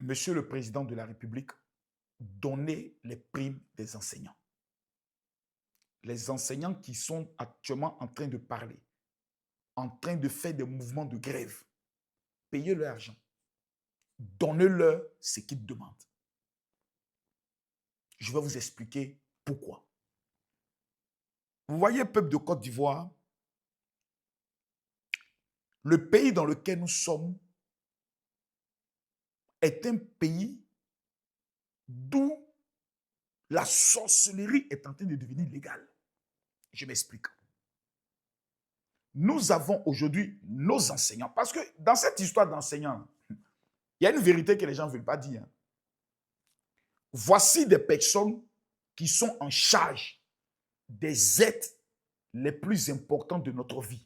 Monsieur le Président de la République, donnez les primes des enseignants. Les enseignants qui sont actuellement en train de parler, en train de faire des mouvements de grève, payez leur argent. Donnez-leur ce qu'ils demandent. Je vais vous expliquer pourquoi. Vous voyez, peuple de Côte d'Ivoire, le pays dans lequel nous sommes est un pays d'où la sorcellerie est en train de devenir légale. Je m'explique. Nous avons aujourd'hui nos enseignants, parce que dans cette histoire d'enseignants, il y a une vérité que les gens ne veulent pas dire. Voici des personnes qui sont en charge des êtres les plus importants de notre vie,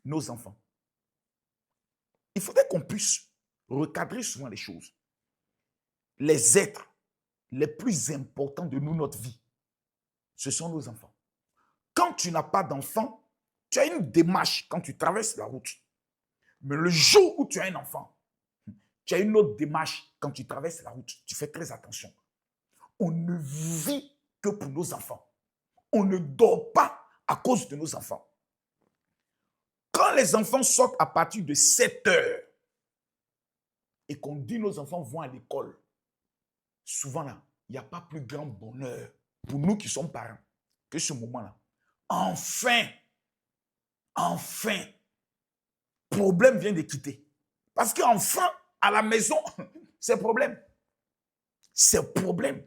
nos enfants. Il faudrait qu'on puisse recadrer souvent les choses. Les êtres les plus importants de nous, notre vie, ce sont nos enfants. Quand tu n'as pas d'enfant, tu as une démarche quand tu traverses la route. Mais le jour où tu as un enfant, tu as une autre démarche quand tu traverses la route. Tu fais très attention. On ne vit que pour nos enfants. On ne dort pas à cause de nos enfants. Quand les enfants sortent à partir de 7 heures et qu'on dit nos enfants vont à l'école, souvent là, il n'y a pas plus grand bonheur pour nous qui sommes parents que ce moment-là. Enfin, problème vient de quitter. Parce qu'enfin, à la maison, c'est problème. C'est problème.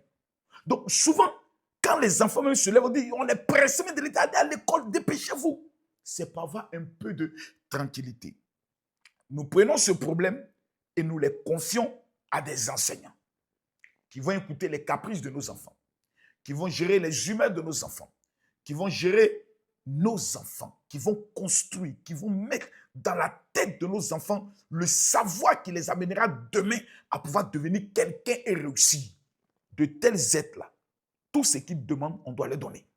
Donc souvent, quand les enfants même se lèvent, on dit, on est pressé de l'état à l'école, dépêchez-vous. C'est pour avoir un peu de tranquillité. Nous prenons ce problème et nous les confions à des enseignants qui vont écouter les caprices de nos enfants, qui vont gérer les humeurs de nos enfants, qui vont gérer nos enfants, qui vont construire, qui vont mettre dans la tête de nos enfants le savoir qui les amènera demain à pouvoir devenir quelqu'un et réussir. De tels êtres-là, tout ce qu'ils demandent, on doit les donner.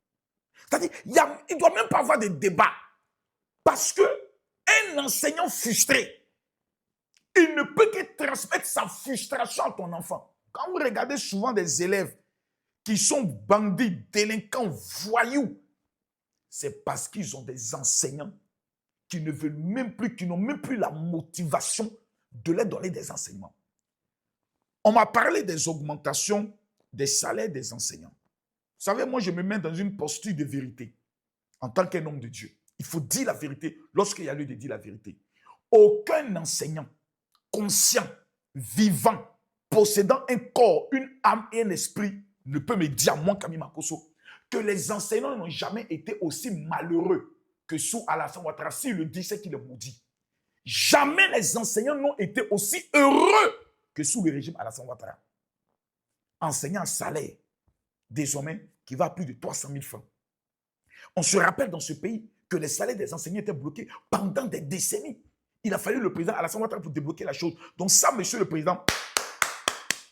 C'est-à-dire, il ne doit même pas avoir de débat. Parce qu'un enseignant frustré, il ne peut que transmettre sa frustration à ton enfant. Quand vous regardez souvent des élèves qui sont bandits, délinquants, voyous, c'est parce qu'ils ont des enseignants qui ne veulent même plus, qui n'ont même plus la motivation de leur donner des enseignements. On m'a parlé des augmentations des salaires des enseignants. Vous savez, moi, je me mets dans une posture de vérité en tant qu'un homme de Dieu. Il faut dire la vérité lorsqu'il y a lieu de dire la vérité. Aucun enseignant conscient, vivant, possédant un corps, une âme et un esprit ne peut me dire, moi, Camille Makosso, que les enseignants n'ont jamais été aussi malheureux que sous Alassane Ouattara. S'il le dit, c'est qu'il est maudit. Jamais les enseignants n'ont été aussi heureux que sous le régime Alassane Ouattara. Enseignant salaire, désormais, qui va à plus de 300 000 francs. On se rappelle dans ce pays que les salaires des enseignants étaient bloqués pendant des décennies. Il a fallu le président Alassane Ouattara pour débloquer la chose. Donc ça, monsieur le président,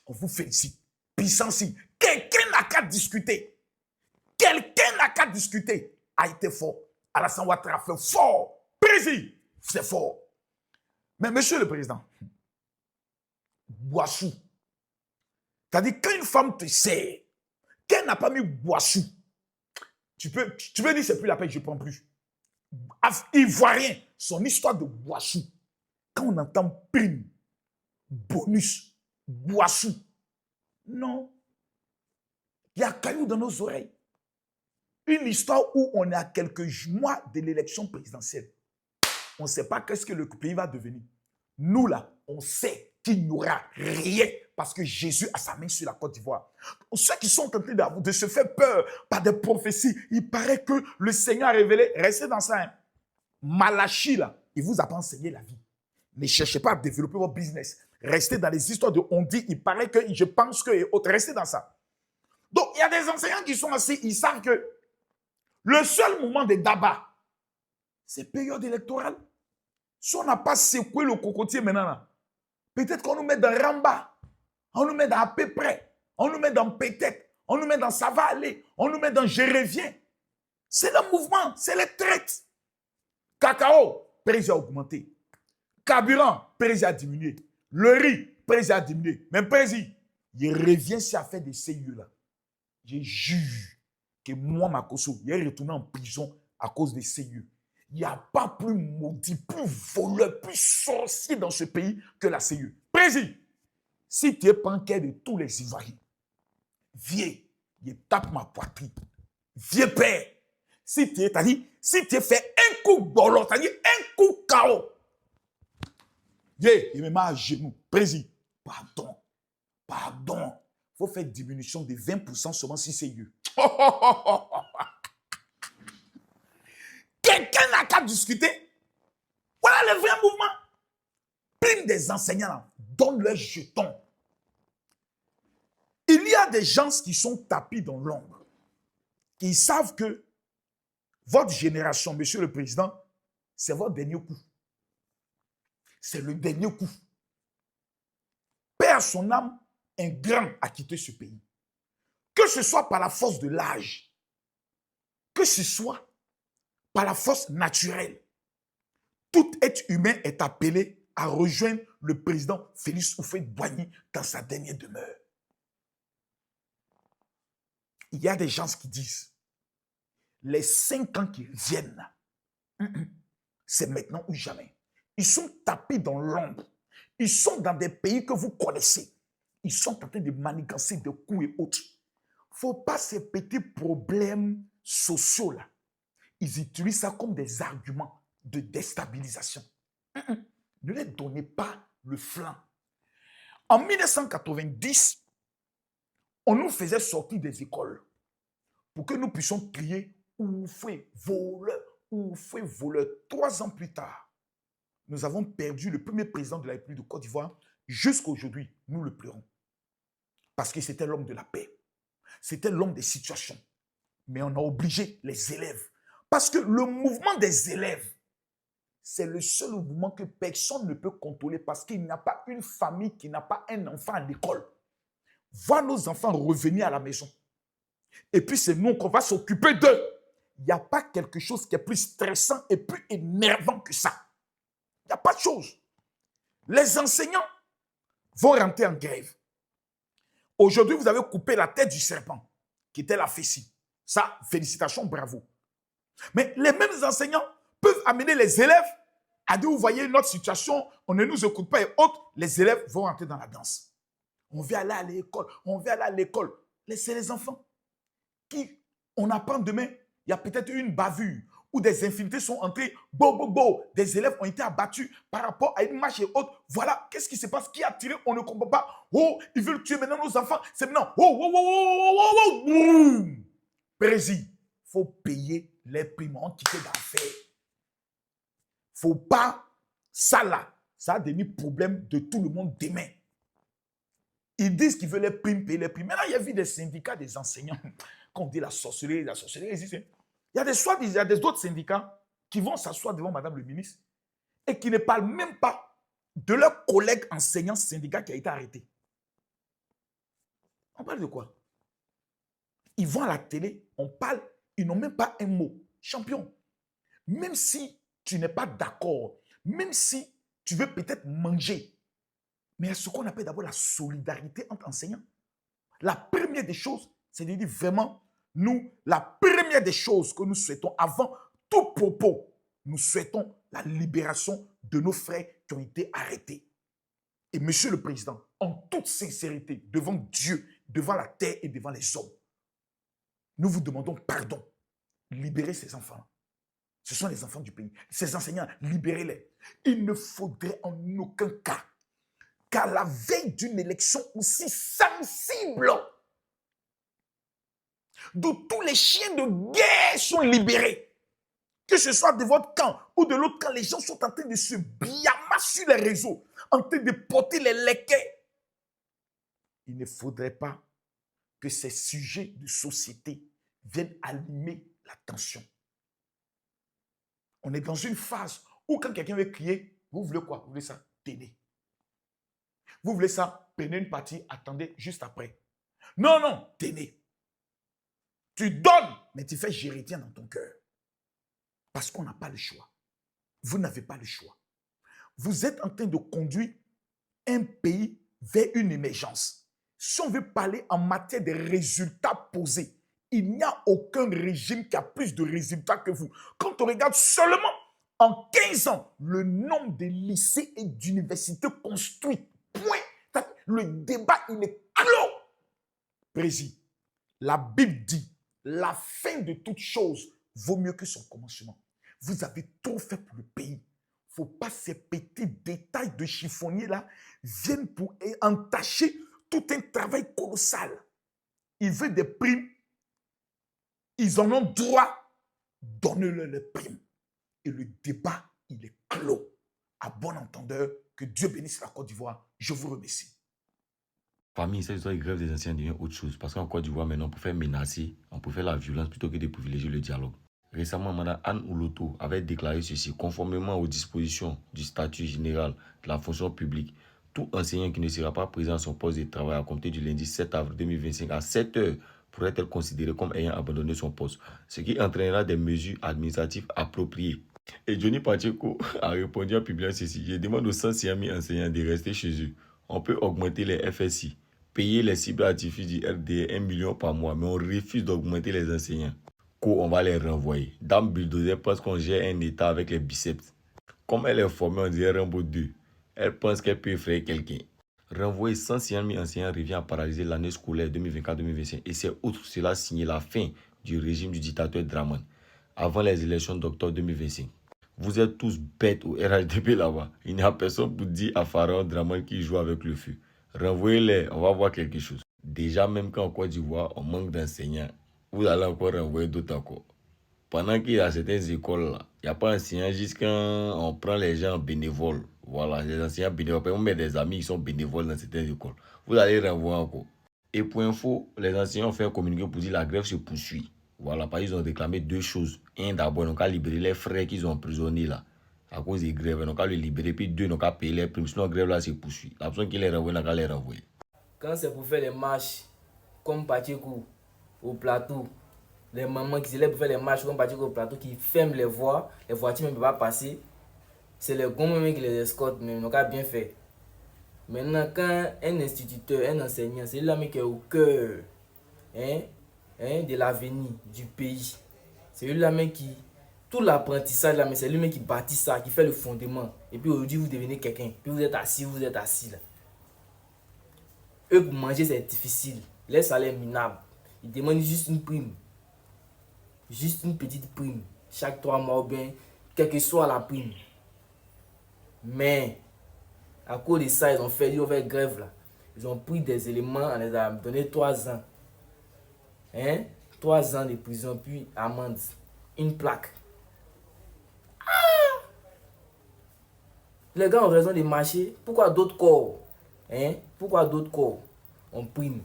on vous félicite. Puissance, si quelqu'un n'a qu'à discuter, a été fort. Alassane Ouattara fait fort. Président, c'est fort. Mais monsieur le président, Boissou, c'est-à-dire quand une femme te sert, qu'elle n'a pas mis Boissou, tu peux dire c'est plus la peine, je ne prends plus. Ivoirien, son histoire de Boissou, quand on entend prime, bonus, Boissou, non. Il y a caillou dans nos oreilles. Une histoire où on est à quelques mois de l'élection présidentielle. On ne sait pas qu'est-ce que le pays va devenir. Nous, là, on sait qu'il n'y aura rien parce que Jésus a sa main sur la Côte d'Ivoire. Ceux qui sont en train de se faire peur par des prophéties, il paraît que le Seigneur a révélé, restez dans ça. Hein. Malachi, là, il vous a pas enseigné la vie. Ne cherchez pas à développer votre business. Restez dans les histoires de on dit, il paraît que, je pense que, et autres, restez dans ça. Donc, il y a des enseignants qui sont assis, ils savent que le seul moment de débat, c'est période électorale. Si on n'a pas secoué le cocotier maintenant, peut-être qu'on nous met dans Ramba, on nous met dans à peu près, on nous met dans peut-être, on nous met dans ça va aller, on nous met dans je reviens. C'est le mouvement, c'est les traites. Cacao, prix a augmenté. Carburant, prix a diminué. Le riz, président a diminué. Même président, il revient sur affaire des CIE là. Je jure que moi, Makosso, il est retourné en prison à cause des CIE. Il n'y a pas plus maudit, plus voleur, plus sorcier dans ce pays que la CIE. Président, si tu es banquier de tous les Ivoiriens, viens, il tape ma poitrine. Viens, père. Si tu es, si tu fait un coup bolon, c'est-à-dire un coup KO, viens, il me met à genoux. Président, pardon. Pardon. Il faut faire diminution de 20% seulement si c'est mieux. Quelqu'un n'a qu'à discuter. Voilà le vrai mouvement. Prime des enseignants, là, donne leurs jetons. Il y a des gens qui sont tapis dans l'ombre, qui savent que votre génération, monsieur le président, c'est votre dernier coup. C'est le dernier coup. Père son âme, un grand a quitté ce pays. Que ce soit par la force de l'âge, que ce soit par la force naturelle, tout être humain est appelé à rejoindre le président Félix Houphouët-Boigny dans sa dernière demeure. Il y a des gens qui disent, les 5 ans qui viennent, c'est maintenant ou jamais. Ils sont tapés dans l'ombre. Ils sont dans des pays que vous connaissez. Ils sont en train de manigancer de coups et autres. Il ne faut pas ces petits problèmes sociaux là. Ils utilisent ça comme des arguments de déstabilisation. Ne les donnez pas le flanc. En 1990, on nous faisait sortir des écoles pour que nous puissions crier « Houphouët, voleur, Houphouët, voleur ». 3 ans plus tard, nous avons perdu le premier président de la République de Côte d'Ivoire. Jusqu'à aujourd'hui, nous le pleurons. Parce que c'était l'homme de la paix. C'était l'homme des situations. Mais on a obligé les élèves. Parce que le mouvement des élèves, c'est le seul mouvement que personne ne peut contrôler parce qu'il n'y a pas une famille qui n'a pas un enfant à l'école. Voir nos enfants revenir à la maison. Et puis c'est nous qu'on va s'occuper d'eux. Il n'y a pas quelque chose qui est plus stressant et plus énervant que ça. Il n'y a pas de chose. Les enseignants vont rentrer en grève. Aujourd'hui, vous avez coupé la tête du serpent, qui était la fessée. Ça, félicitations, bravo. Mais les mêmes enseignants peuvent amener les élèves à dire, vous voyez notre situation, on ne nous écoute pas et autres, les élèves vont rentrer dans la danse. On veut aller à l'école, on veut aller à l'école. C'est les enfants qui, on apprend demain, il y a peut-être une bavure où des infinités sont entrées, des élèves ont été abattus par rapport à une marche et autres. Voilà, qu'est-ce qui se passe? Qui a tiré? On ne comprend pas. Oh, ils veulent tuer maintenant nos enfants. C'est maintenant. Président, il faut payer les primes. On quitte d'affaires. Il ne faut pas, ça là, ça a devenu problème de tout le monde demain. Ils disent qu'ils veulent les primes, payer les primes. Maintenant, il y a vu des syndicats des enseignants. Quand on dit la sorcellerie existe. Il y a des autres syndicats qui vont s'asseoir devant Madame le ministre et qui ne parlent même pas de leur collègue enseignant syndicat qui a été arrêté. On parle de quoi? Ils vont à la télé, on parle, ils n'ont même pas un mot. Champion, même si tu n'es pas d'accord, même si tu veux peut-être manger, mais il y a ce qu'on appelle d'abord la solidarité entre enseignants. La première des choses, c'est de dire vraiment, nous, la première des choses que nous souhaitons, avant tout propos, nous souhaitons la libération de nos frères qui ont été arrêtés. Et Monsieur le Président, en toute sincérité, devant Dieu, devant la terre et devant les hommes, nous vous demandons pardon. Libérez ces enfants. Ce sont les enfants du pays. Ces enseignants, libérez-les. Il ne faudrait en aucun cas qu'à la veille d'une élection aussi sensible, d'où tous les chiens de guerre sont libérés, que ce soit de votre camp ou de l'autre camp, les gens sont en train de se biammer sur les réseaux, en train de porter les lequets. Il ne faudrait pas que ces sujets de société viennent allumer la tension. On est dans une phase où quand quelqu'un veut crier, vous voulez quoi? Vous voulez ça? Tenez. Vous voulez ça? Prenez une partie, attendez juste après. Non, non, tenez. Tu donnes, mais tu fais géritien dans ton cœur. Parce qu'on n'a pas le choix. Vous n'avez pas le choix. Vous êtes en train de conduire un pays vers une émergence, si on veut parler en matière de résultats posés, il n'y a aucun régime qui a plus de résultats que vous. Quand on regarde seulement en 15 ans, le nombre de lycées et d'universités construites, point. Le débat, il est clos. Président, la Bible dit, la fin de toute chose vaut mieux que son commencement. Vous avez trop fait pour le pays. Il ne faut pas ces petits détails de chiffonnier là viennent pour entacher tout un travail colossal. Ils veulent des primes. Ils en ont droit. Donnez-leur les primes. Et le débat, il est clos. À bon entendeur, que Dieu bénisse la Côte d'Ivoire. Je vous remercie. Parmi cette histoire de grève des anciens devient autre chose. Parce qu'en Côte d'Ivoire, maintenant, on peut faire menacer, on peut faire la violence plutôt que de privilégier le dialogue. Récemment, Mme Anne Ouloto avait déclaré ceci: conformément aux dispositions du statut général de la fonction publique, tout enseignant qui ne sera pas présent à son poste de travail à compter du lundi 7 avril 2025 à 7 heures pourrait être considéré comme ayant abandonné son poste, ce qui entraînera des mesures administratives appropriées. Et Johnny Pacheco a répondu en publiant ceci: je demande aux 106 000 enseignants de rester chez eux. On peut augmenter les FSI, payer les cyberartifices du RD 1 million par mois, mais on refuse d'augmenter les enseignants. On va les renvoyer. Dame Bulldozer pense qu'on gère un État avec les biceps. Comme elle est formée, on dirait Rambo 2. Elle pense qu'elle peut effrayer quelqu'un. Renvoyer 106 000 enseignants revient à paralyser l'année scolaire 2024-2025. Et c'est outre cela signer la fin du régime du dictateur Draman avant les élections d'octobre 2025. Vous êtes tous bêtes au RHDP là-bas. Il n'y a personne pour dire à Pharaon Draman qui joue avec le feu. Renvoyez-les, on va voir quelque chose. Déjà, même quand en Côte d'Ivoire, on manque d'enseignants, vous allez encore renvoyer d'autres encore. Pendant qu'il y a certaines écoles là, il n'y a pas d'enseignants jusqu'à on prend les gens bénévoles. Voilà, les enseignants bénévoles. On met des amis qui sont bénévoles dans certaines écoles. Vous allez renvoyer encore. Et pour info, les enseignants ont fait un communiqué pour dire que la grève se poursuit. Voilà, parce qu'ils ont réclamé deux choses. Un, d'abord, ils n'ont qu'à libérer les frères qu'ils ont emprisonnés là, à cause des grèves. Ils n'ont qu'à les libérer. Puis deux, ils n'ont qu'à payer les primes. Sinon, la grève là se poursuit. La personne qui les renvoie n'a qu'à les renvoyer. Quand c'est pour faire les marches, comme Pacheco au plateau, les mamans qui se lèvent pour faire les marches comme Pacheco au plateau, qui ferment les voies, les voitures ne peuvent pas passer, c'est les gommes qui les escortent, mais ils n'ont qu'à bien fait. Maintenant, quand un instituteur, un enseignant, c'est lui qui est au cœur de l'avenir du pays. C'est lui qui, tout l'apprentissage là, mais c'est lui qui bâtit ça, qui fait le fondement. Et puis aujourd'hui, vous devenez quelqu'un. Puis vous êtes assis là. Eux, pour manger, c'est difficile. Les salaires minables. Ils demandent juste une prime. Juste une petite prime. Chaque 3 mois ou bien, quelle que soit la prime. Mais, à cause de ça, ils ont fait grève là. Ils ont pris des éléments, on les a donné 3 ans. 3 ans de prison, puis amende. Une plaque. Les gars ont raison de marcher. Pourquoi d'autres corps Pourquoi d'autres corps on prime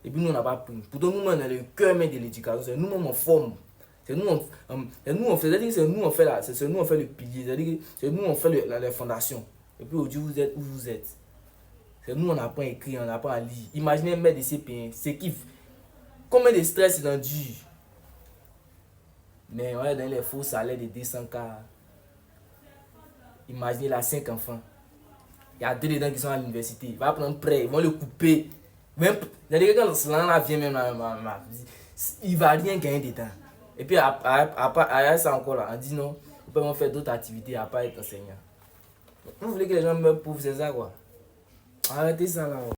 et puis nous on n'a pas prime? Pourtant nous on est le cœur même de l'éducation. C'est nous-mêmes on forme. C'est nous on fait. C'est nous on fait là. C'est nous on fait le pilier. C'est nous on fait la fondation. Et puis aujourd'hui vous êtes où vous êtes. C'est nous on apprend à écrire, on apprend à lire. Imaginez un maître de CP1, c'est qui combien de stress il endure. Mais on est dans les faux salaires de 200K. Imaginez là 5 enfants. Il y a 2 dedans qui sont à l'université. Il va prendre prêt, ils vont le couper. Même quand cela là vient même là, il va rien gagner dedans. Et puis après ça encore là, on dit non, on peut faire d'autres activités à part être enseignant. Vous voulez que les gens meurent pauvres, c'est ça quoi. Arrêtez ça là.